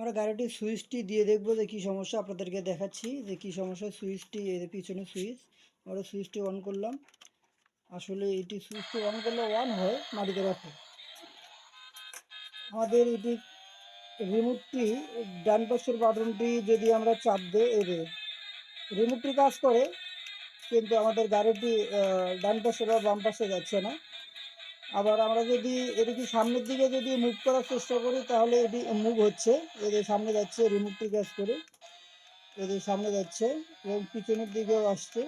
আমরা গাড়িটির সুইচটি দিয়ে দেখবো যে কী সমস্যা, আপনাদেরকে দেখাচ্ছি যে কী সমস্যা। সুইচটি এর পিছনে সুইচ, আমরা সুইচটি অন করলাম। আসলে এটি সুইচটি অন করলে অন হয়, মাটিতে রাখে। আমাদের এটি রিমোটটি ডান পাশের বাটনটি যদি আমরা চাপ দিই, এই রিমোটটি কাজ করে, কিন্তু আমাদের গাড়িটি ডান পাশে বা বাম পাশে যাচ্ছে না। আবার আমরা যদি এটিকে সামনের দিকে যদি মুভ করার চেষ্টা করি, তাহলে এটি মুভ হচ্ছে, এদের সামনে যাচ্ছে, রিমোটটি কাজ করে এদের সামনে যাচ্ছে এবং পিছনের দিকেও আসছে।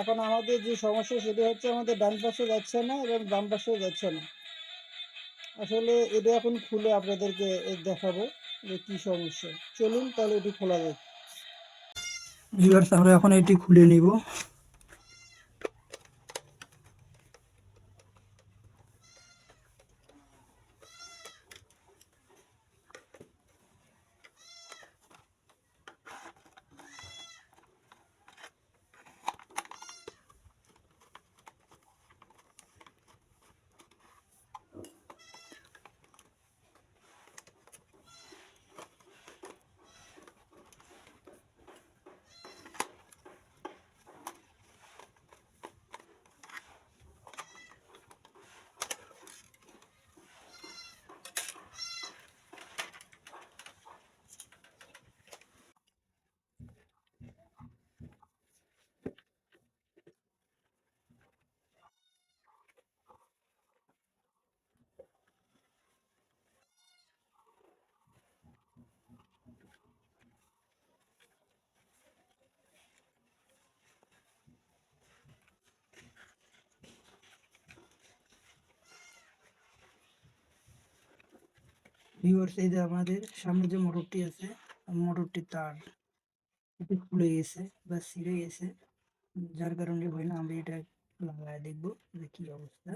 এখন আমাদের যে সমস্যা সেটি হচ্ছে আমাদের ডান পাশে যাচ্ছে না এবং বাম পাশেও যাচ্ছে না। আসলে এটা এখন খুলে আপনাদেরকে দেখাবো যে কী সমস্যা। চলুন তাহলে এটি খোলা যাক। ভিউয়ার্স, আমরা এখন এটি খুলে নিব। ভিউয়ার্স, এই যে আমাদের সামনে যে মোটরটি আছে, মোটরটির তার এটি খুলে গেছে বা ছিঁড়ে গেছে, যার কারণে হয় না। আমরা এটা লাগায় দেখবো যে কি অবস্থা।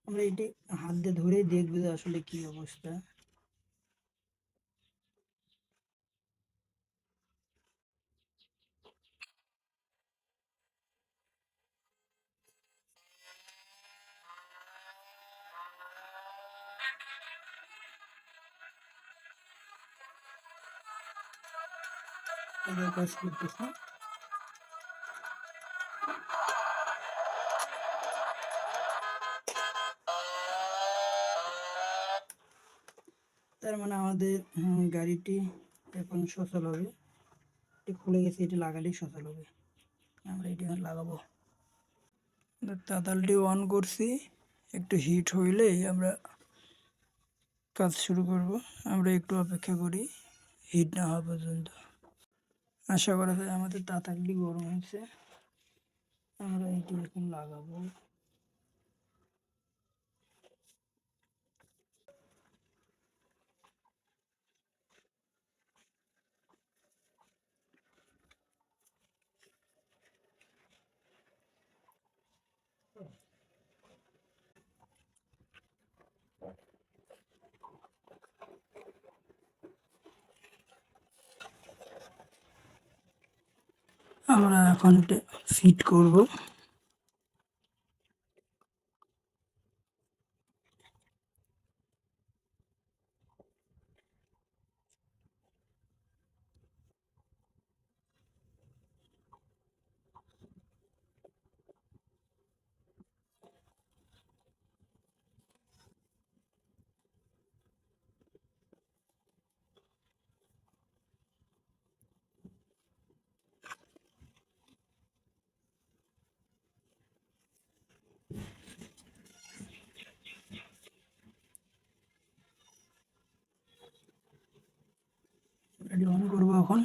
আমরা এটি হাত দিয়ে ধরেই দেখবো যে আসলে কি অবস্থা। এটা কাজ করতেছে। তার মানে আমাদের গাড়িটি এখন সচল হবে। এটি খুলে গেছে, এটি লাগালেই সচল হবে। আমরা এটি এখন লাগাবো। তাতালটি অন করছি, একটু হিট হইলেই আমরা কাজ শুরু করব। আমরা একটু অপেক্ষা করি হিট না হওয়া পর্যন্ত। আশা করা যায় আমাদের তাতালটি গরম হয়েছে। আমরা এটি এখন লাগাবো। আমরা এখন এটা ফিট করব। এটি অন করবো এখন।